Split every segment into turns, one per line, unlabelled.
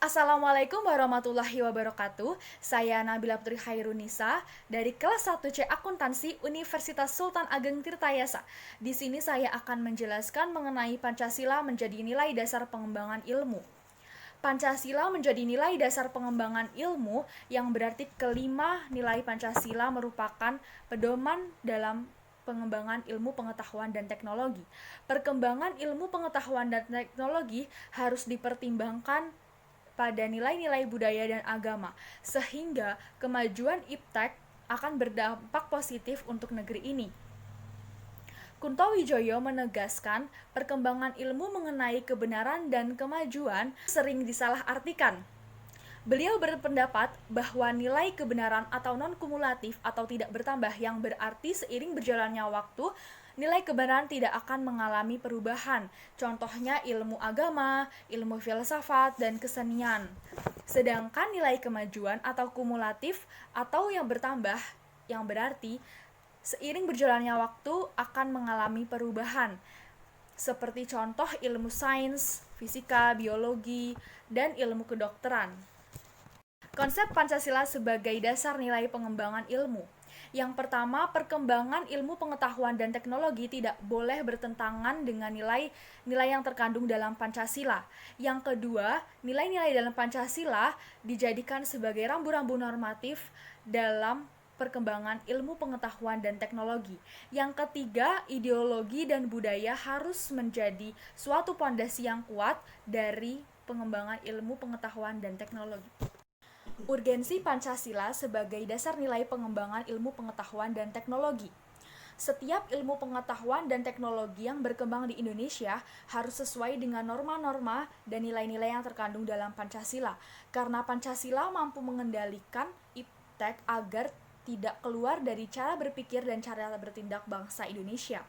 Assalamualaikum warahmatullahi wabarakatuh. Saya Nabila Putri Khairunisa dari kelas 1C Akuntansi Universitas Sultan Ageng Tirtayasa. Di sini saya akan menjelaskan mengenai Pancasila menjadi nilai dasar pengembangan ilmu. Pancasila menjadi nilai dasar pengembangan ilmu yang berarti kelima nilai Pancasila merupakan pedoman dalam pengembangan ilmu pengetahuan dan teknologi. Perkembangan ilmu pengetahuan dan teknologi harus dipertimbangkan pada nilai-nilai budaya dan agama, sehingga kemajuan iptek akan berdampak positif untuk negeri ini. Kunto Wijoyo menegaskan perkembangan ilmu mengenai kebenaran dan kemajuan sering disalahartikan. Beliau berpendapat bahwa nilai kebenaran atau non-kumulatif atau tidak bertambah yang berarti seiring berjalannya waktu, nilai kebenaran tidak akan mengalami perubahan. Contohnya ilmu agama, ilmu filsafat, dan kesenian. Sedangkan nilai kemajuan atau kumulatif atau yang bertambah yang berarti seiring berjalannya waktu akan mengalami perubahan. Seperti contoh ilmu sains, fisika, biologi, dan ilmu kedokteran. Konsep Pancasila sebagai dasar nilai pengembangan ilmu. Yang pertama, perkembangan ilmu pengetahuan dan teknologi tidak boleh bertentangan dengan nilai-nilai yang terkandung dalam Pancasila. Yang kedua, nilai-nilai dalam Pancasila dijadikan sebagai rambu-rambu normatif dalam perkembangan ilmu pengetahuan dan teknologi. Yang ketiga, ideologi dan budaya harus menjadi suatu pondasi yang kuat dari pengembangan ilmu pengetahuan dan teknologi. Urgensi Pancasila sebagai dasar nilai pengembangan ilmu pengetahuan dan teknologi. Setiap ilmu pengetahuan dan teknologi yang berkembang di Indonesia harus sesuai dengan norma-norma dan nilai-nilai yang terkandung dalam Pancasila, karena Pancasila mampu mengendalikan iptek agar tidak keluar dari cara berpikir dan cara bertindak bangsa Indonesia.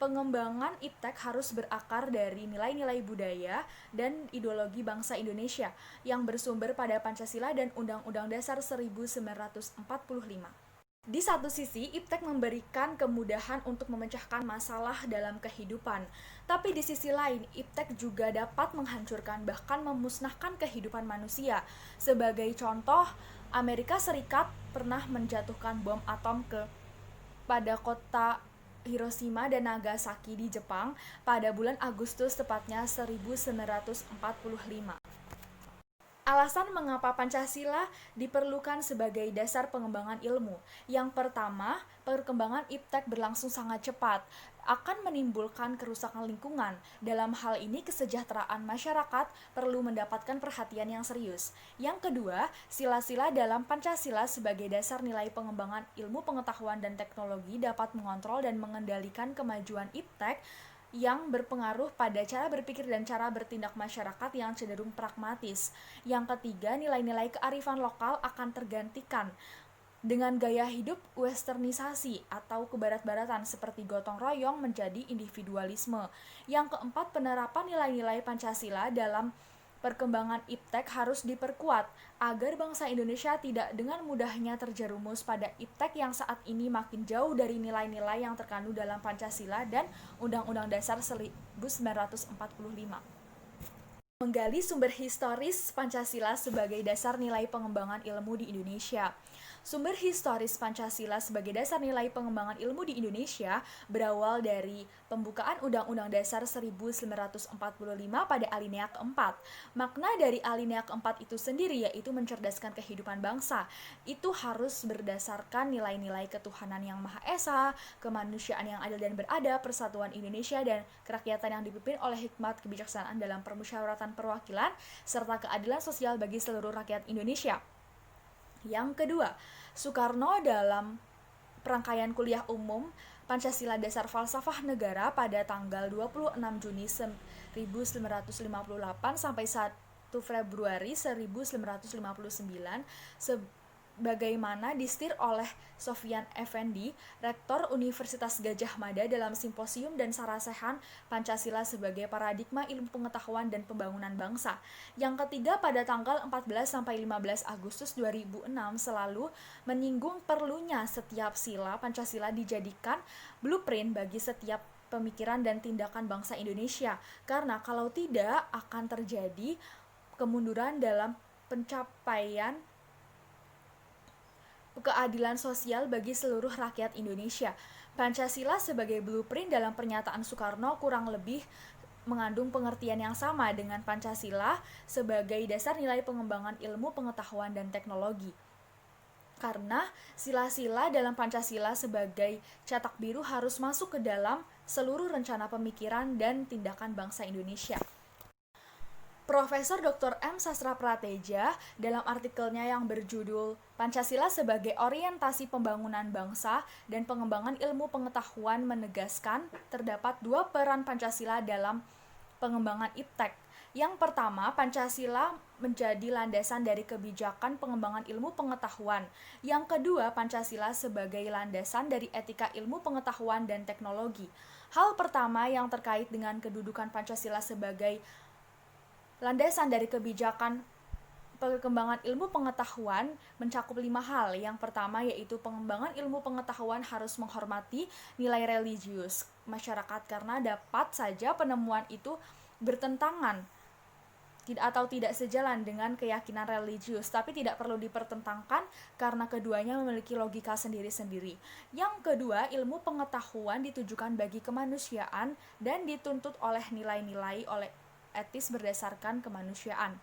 Pengembangan iptek harus berakar dari nilai-nilai budaya dan ideologi bangsa Indonesia yang bersumber pada Pancasila dan Undang-Undang Dasar 1945. Di satu sisi, iptek memberikan kemudahan untuk memecahkan masalah dalam kehidupan. Tapi di sisi lain, iptek juga dapat menghancurkan bahkan memusnahkan kehidupan manusia. Sebagai contoh, Amerika Serikat pernah menjatuhkan bom atom pada kota Hiroshima dan Nagasaki di Jepang pada bulan Agustus tepatnya 1945. Alasan mengapa Pancasila diperlukan sebagai dasar pengembangan ilmu. Yang pertama, perkembangan iptek berlangsung sangat cepat, akan menimbulkan kerusakan lingkungan. Dalam hal ini, kesejahteraan masyarakat perlu mendapatkan perhatian yang serius. Yang kedua, sila-sila dalam Pancasila sebagai dasar nilai pengembangan ilmu pengetahuan dan teknologi dapat mengontrol dan mengendalikan kemajuan iptek yang berpengaruh pada cara berpikir dan cara bertindak masyarakat yang cenderung pragmatis. Yang ketiga, nilai-nilai kearifan lokal akan tergantikan dengan gaya hidup westernisasi atau kebarat-baratan seperti gotong royong menjadi individualisme. Yang keempat, penerapan nilai-nilai Pancasila dalam perkembangan iptek harus diperkuat agar bangsa Indonesia tidak dengan mudahnya terjerumus pada iptek yang saat ini makin jauh dari nilai-nilai yang terkandung dalam Pancasila dan Undang-Undang Dasar 1945. Menggali sumber historis Pancasila sebagai dasar nilai pengembangan ilmu di Indonesia. Sumber historis Pancasila sebagai dasar nilai pengembangan ilmu di Indonesia berawal dari pembukaan Undang-Undang Dasar 1945 pada alinea keempat. Makna dari alinea keempat itu sendiri yaitu mencerdaskan kehidupan bangsa. Itu harus berdasarkan nilai-nilai ketuhanan yang Maha Esa, kemanusiaan yang adil dan beradab, persatuan Indonesia dan kerakyatan yang dipimpin oleh hikmat kebijaksanaan dalam permusyawaratan perwakilan, serta keadilan sosial bagi seluruh rakyat Indonesia. Yang kedua, Soekarno dalam perangkaian kuliah umum Pancasila Dasar Falsafah Negara pada tanggal 26 Juni 1958 sampai 1 Februari 1959 sebagaimana disetir oleh Sofyan Effendi, Rektor Universitas Gadjah Mada dalam simposium dan sarasehan Pancasila sebagai paradigma ilmu pengetahuan dan pembangunan bangsa. Yang ketiga, pada tanggal 14 sampai 15 Agustus 2006 selalu menyinggung perlunya setiap sila Pancasila dijadikan blueprint bagi setiap pemikiran dan tindakan bangsa Indonesia. Karena kalau tidak akan terjadi kemunduran dalam pencapaian keadilan sosial bagi seluruh rakyat Indonesia. Pancasila sebagai blueprint dalam pernyataan Soekarno kurang lebih mengandung pengertian yang sama dengan Pancasila sebagai dasar nilai pengembangan ilmu, pengetahuan, dan teknologi. Karena sila-sila dalam Pancasila sebagai cetak biru harus masuk ke dalam seluruh rencana pemikiran dan tindakan bangsa Indonesia. Profesor Dr. M. Sastra Prateja dalam artikelnya yang berjudul Pancasila sebagai Orientasi Pembangunan Bangsa dan Pengembangan Ilmu Pengetahuan menegaskan terdapat dua peran Pancasila dalam pengembangan iptek. Yang pertama, Pancasila menjadi landasan dari kebijakan pengembangan ilmu pengetahuan. Yang kedua, Pancasila sebagai landasan dari etika ilmu pengetahuan dan teknologi. Hal pertama yang terkait dengan kedudukan Pancasila sebagai landasan dari kebijakan pengembangan ilmu pengetahuan mencakup 5 hal. Yang pertama yaitu pengembangan ilmu pengetahuan harus menghormati nilai religius masyarakat karena dapat saja penemuan itu bertentangan atau tidak sejalan dengan keyakinan religius, tapi tidak perlu dipertentangkan karena keduanya memiliki logika sendiri-sendiri. Yang kedua, ilmu pengetahuan ditujukan bagi kemanusiaan dan dituntut oleh nilai-nilai etis berdasarkan kemanusiaan.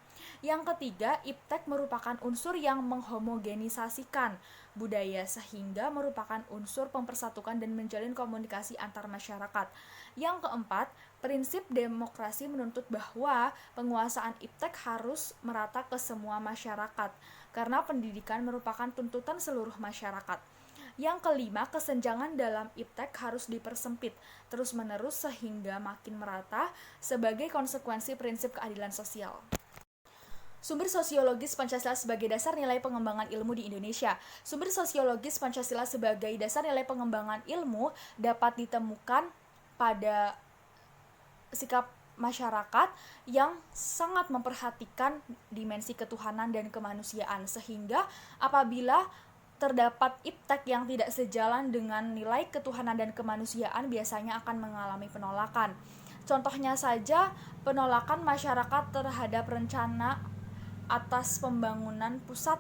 Yang ketiga, iptek merupakan unsur yang menghomogenisasikan budaya sehingga merupakan unsur pempersatukan dan menjalin komunikasi antar masyarakat. Yang keempat, prinsip demokrasi menuntut bahwa penguasaan iptek harus merata ke semua masyarakat karena pendidikan merupakan tuntutan seluruh masyarakat. Yang kelima, kesenjangan dalam iptek harus dipersempit terus-menerus sehingga makin merata sebagai konsekuensi prinsip keadilan sosial. Sumber sosiologis Pancasila sebagai dasar nilai pengembangan ilmu di Indonesia. Sumber sosiologis Pancasila sebagai dasar nilai pengembangan ilmu dapat ditemukan pada sikap masyarakat yang sangat memperhatikan dimensi ketuhanan dan kemanusiaan, sehingga apabila terdapat iptek yang tidak sejalan dengan nilai ketuhanan dan kemanusiaan biasanya akan mengalami penolakan. Contohnya saja penolakan masyarakat terhadap rencana atas pembangunan pusat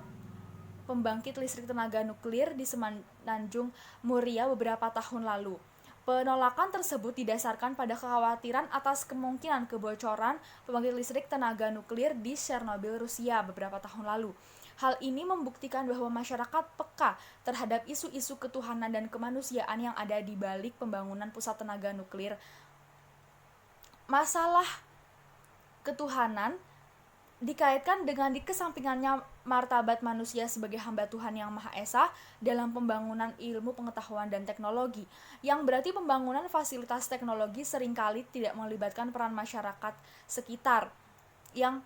pembangkit listrik tenaga nuklir di Semenanjung Muria beberapa tahun lalu. Penolakan tersebut didasarkan pada kekhawatiran atas kemungkinan kebocoran pembangkit listrik tenaga nuklir di Chernobyl, Rusia beberapa tahun lalu. Hal ini membuktikan bahwa masyarakat peka terhadap isu-isu ketuhanan dan kemanusiaan yang ada di balik pembangunan pusat tenaga nuklir. Masalah ketuhanan dikaitkan dengan dikesampingannya martabat manusia sebagai hamba Tuhan yang Maha Esa dalam pembangunan ilmu pengetahuan dan teknologi, yang berarti pembangunan fasilitas teknologi seringkali tidak melibatkan peran masyarakat sekitar yang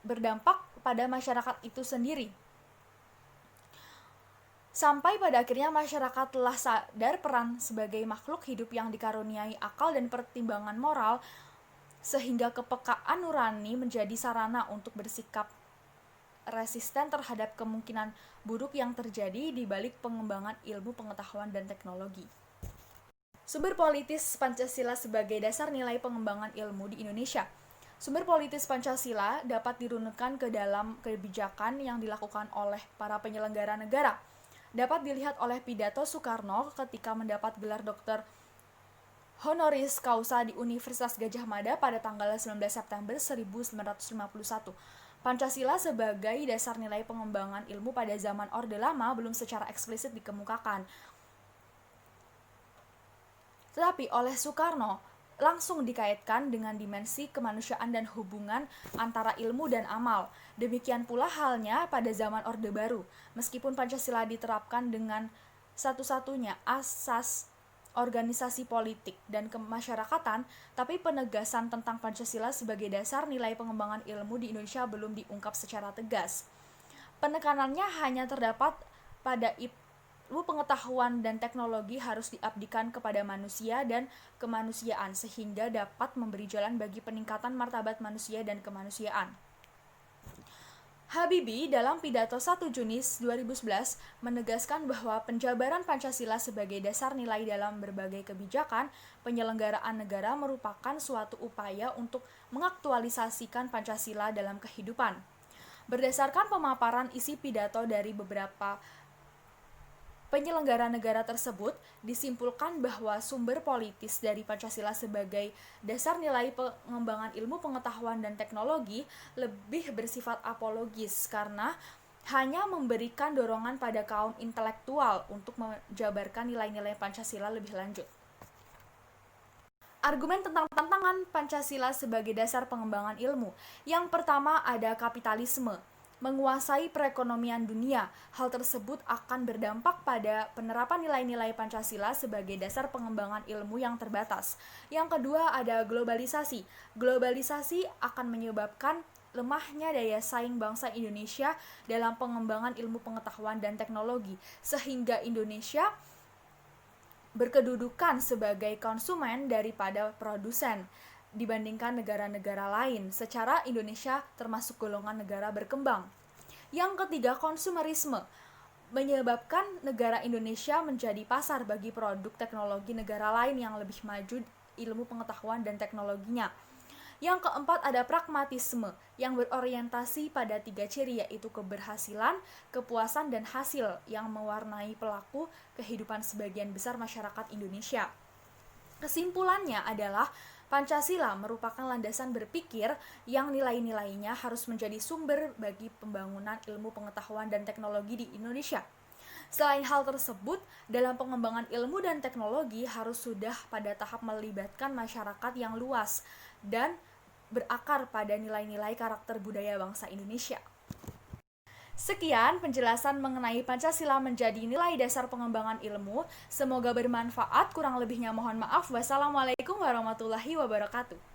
berdampak pada masyarakat itu sendiri. Sampai pada akhirnya masyarakat telah sadar peran sebagai makhluk hidup yang dikaruniai akal dan pertimbangan moral, sehingga kepekaan nurani menjadi sarana untuk bersikap resisten terhadap kemungkinan buruk yang terjadi di balik pengembangan ilmu pengetahuan dan teknologi. Sumber politis Pancasila sebagai dasar nilai pengembangan ilmu di Indonesia. Sumber politis Pancasila dapat dirunutkan ke dalam kebijakan yang dilakukan oleh para penyelenggara negara. Dapat dilihat oleh pidato Soekarno ketika mendapat gelar doktor honoris causa di Universitas Gadjah Mada pada tanggal 19 September 1951. Pancasila sebagai dasar nilai pengembangan ilmu pada zaman Orde Lama belum secara eksplisit dikemukakan. Tetapi oleh Soekarno langsung dikaitkan dengan dimensi kemanusiaan dan hubungan antara ilmu dan amal. Demikian pula halnya pada zaman Orde Baru. Meskipun Pancasila diterapkan dengan satu-satunya asas organisasi politik dan kemasyarakatan, tapi penegasan tentang Pancasila sebagai dasar nilai pengembangan ilmu di Indonesia belum diungkap secara tegas. Penekanannya hanya terdapat pada ilmu pengetahuan dan teknologi harus diabdikan kepada manusia dan kemanusiaan sehingga dapat memberi jalan bagi peningkatan martabat manusia dan kemanusiaan. Habibie dalam pidato 1 Juni 2011 menegaskan bahwa penjabaran Pancasila sebagai dasar nilai dalam berbagai kebijakan penyelenggaraan negara merupakan suatu upaya untuk mengaktualisasikan Pancasila dalam kehidupan. Berdasarkan pemaparan isi pidato dari beberapa penyelenggara negara tersebut, disimpulkan bahwa sumber politis dari Pancasila sebagai dasar nilai pengembangan ilmu pengetahuan dan teknologi lebih bersifat apologis karena hanya memberikan dorongan pada kaum intelektual untuk menjabarkan nilai-nilai Pancasila lebih lanjut. Argumen tentang tantangan Pancasila sebagai dasar pengembangan ilmu. Yang pertama ada kapitalisme, menguasai perekonomian dunia. Hal tersebut akan berdampak pada penerapan nilai-nilai Pancasila sebagai dasar pengembangan ilmu yang terbatas. Yang kedua ada globalisasi. Globalisasi akan menyebabkan lemahnya daya saing bangsa Indonesia dalam pengembangan ilmu pengetahuan dan teknologi, sehingga Indonesia berkedudukan sebagai konsumen daripada produsen dibandingkan negara-negara lain. Secara Indonesia termasuk golongan negara berkembang. Yang ketiga, konsumerisme menyebabkan negara Indonesia menjadi pasar bagi produk teknologi negara lain yang lebih maju ilmu pengetahuan dan teknologinya. Yang keempat ada pragmatisme yang berorientasi pada 3 ciri, yaitu keberhasilan, kepuasan, dan hasil yang mewarnai pelaku kehidupan sebagian besar masyarakat Indonesia. Kesimpulannya adalah Pancasila merupakan landasan berpikir yang nilai-nilainya harus menjadi sumber bagi pembangunan ilmu pengetahuan dan teknologi di Indonesia. Selain hal tersebut, dalam pengembangan ilmu dan teknologi harus sudah pada tahap melibatkan masyarakat yang luas dan berakar pada nilai-nilai karakter budaya bangsa Indonesia. Sekian penjelasan mengenai Pancasila menjadi nilai dasar pengembangan ilmu. Semoga bermanfaat, kurang lebihnya mohon maaf. Wassalamualaikum warahmatullahi wabarakatuh.